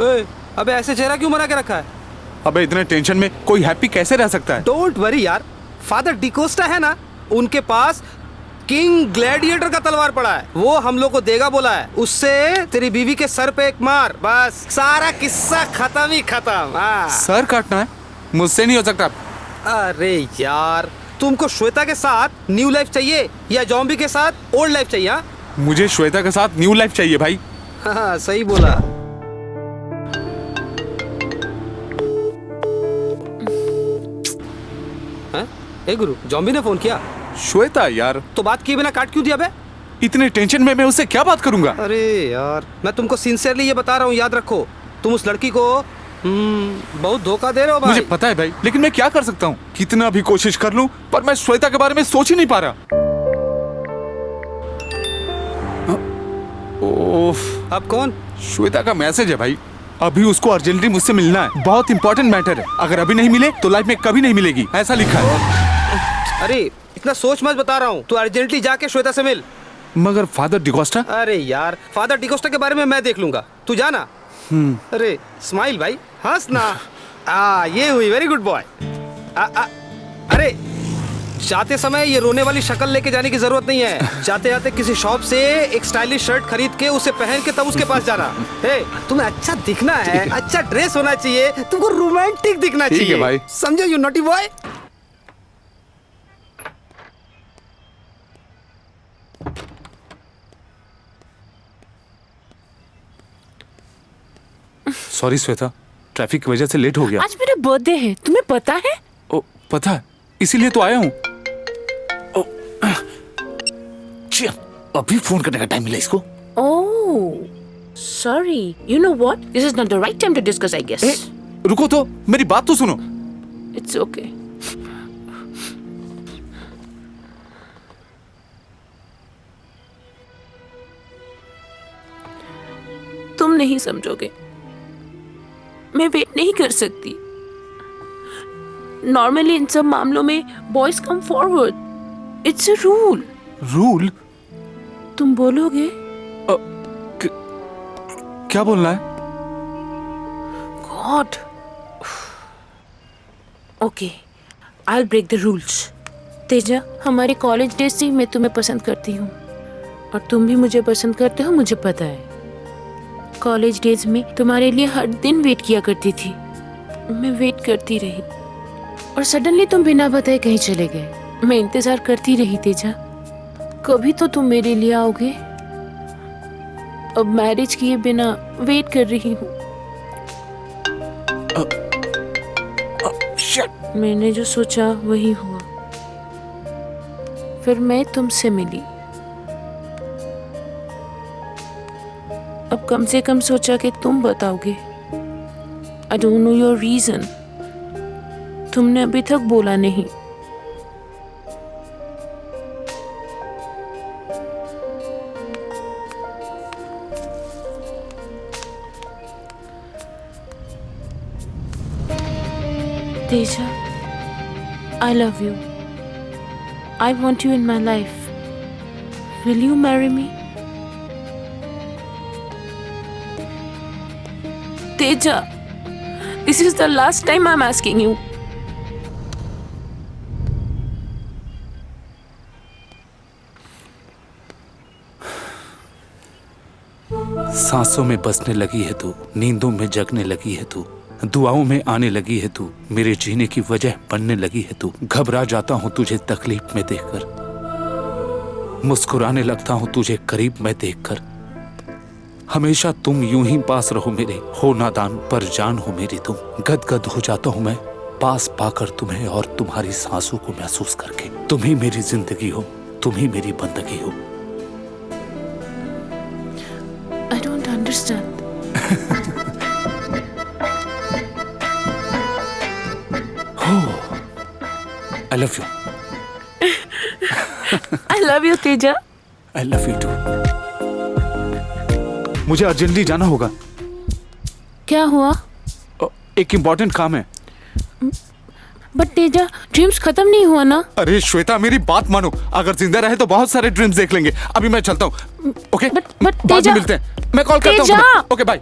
अबे ऐसे चेहरा क्यों बना के रखा है? अबे इतने टेंशन में कोई हैप्पी कैसे रह सकता है? डोंट वरी यार, फादर डिकोस्टा है ना, उनके पास किंग ग्लैडिएटर का तलवार पड़ा है, वो हम लोग को देगा बोला है। उससे तेरी बीवी के सर पे एक मार, बस सारा किस्सा खत्म ही खत्म। सर काटना है? मुझसे नहीं हो सकता। अरे यार, तुमको श्वेता के साथ न्यू लाइफ चाहिए या जॉम्बी के साथ ओल्ड लाइफ चाहिए? हाँ, मुझे श्वेता के साथ न्यू लाइफ चाहिए भाई। हाँ सही बोला। ए गुरु, जॉम्बी ने फोन किया? श्वेता यार, तो बात किए बिना काट क्यों दिया बे? इतने टेंशन में मैं उससे क्या बात करूंगा? अरे यार, मैं तुमको सिंसियरली ये बता रहा हूँ, याद रखो, तुम उस लड़की को बहुत धोखा दे रहे हो भाई। मुझे पता है भाई, लेकिन मैं क्या कर सकता हूँ? कितना भी कोशिश कर लूं, पर मैं श्वेता के बारे में सोच ही नहीं पा रहा। ओफ, अब कौन? श्वेता का मैसेज है भाई। अभी उसको अर्जेंटली मुझसे मिलना है, बहुत इंपॉर्टेंट मैटर है। अगर अभी नहीं मिले तो लाइफ में कभी नहीं मिलेगी, ऐसा लिखा है। अरे इतना सोच मत, बता रहा हूँ, तू अर्जेंटली जाके श्वेता से मिल। मगर फादर डिकोस्टा? अरे यार, फादर डिकोस्टा के बारे में मैं देख लूंगा, तू जाना। अरे स्माइल भाई, हंस ना। ये हुई, वेरी गुड बॉय। अरे जाते समय ये रोने वाली शक्ल लेके जाने की जरूरत नहीं है। जाते जाते किसी शॉप से एक स्टाइलिश शर्ट खरीद के उसे पहन के तब उसके पास जाना। हे, तुम्हें अच्छा दिखना है, अच्छा ड्रेस होना चाहिए, तुमको रोमांटिक दिखना चाहिए। ठीक है भाई। समझो you naughty boy. Sorry Shweta, traffic की वजह से लेट हो गया। आज मेरा बर्थडे है, तुम्हें पता है? ओ, पता है, इसीलिए तो आया हूँ। अभी फोन करने का टाइम मिला इसको। ओह, sorry. You know what? This is not the right time to discuss, I guess. रुको तो, मेरी बात तो सुनो। It's okay. तुम नहीं समझोगे, मैं वेट नहीं कर सकती। नॉर्मली इन सब मामलों में boys come forward, it's a rule. Rule? तुम बोलोगे? क्या बोलना है? God. Okay, I break the rules. Teja, हमारे कॉलेज डेज से मैं तुम्हें पसंद करती हूँ और तुम भी मुझे पसंद करते हो, मुझे पता है। कॉलेज डेज में तुम्हारे लिए हर दिन वेट किया करती थी, मैं वेट करती रही और सडनली तुम बिना बताए कहीं चले गए। मैं इंतजार करती रही तेजा, कभी तो तुम मेरे लिए आओगे। अब मैरिज किए बिना वेट कर रही हूँ। मैंने जो सोचा वही हुआ, फिर मैं तुमसे मिली। अब कम से कम सोचा कि तुम बताओगे। I don't know your reason, तुमने अभी तक बोला नहीं। Teja, I love you. I want you in my life. Will you marry me? Teja, this is the last time I'm asking you. सांसों में बसने लगी है तू, नींदों में जगने लगी है तू, दुआओं में आने लगी है तू, मेरे जीने की वजह बनने लगी है तू। घबरा जाता हूँ तुझे तकलीफ में देखकर, मुस्कुराने लगता हूँ तुझे करीब में देखकर। हमेशा तुम यूं ही पास रहो मेरे, हो नादान पर जान हो मेरी तुम। गदगद हो जाता हूँ मैं पास पाकर तुम्हें और तुम्हारी सांसों को महसूस करके। तुम ही मेरी जिंदगी हो, तुम ही मेरी बंदगी हो। I don't understand. I love you. I love you, Teja. I love you too. मुझे अर्जेंटली जाना होगा। क्या हुआ? एक इम्पोर्टेंट काम है। बट तेजा, ड्रीम्स खत्म नहीं हुआ ना? अरे श्वेता, मेरी बात मानो, अगर जिंदा रहे तो बहुत सारे ड्रीम्स देख लेंगे। अभी मैं चलता हूँ। ओके, बट बाद में तेजा, मिलते हैं। मैं कॉल करता हूँ। Okay bye.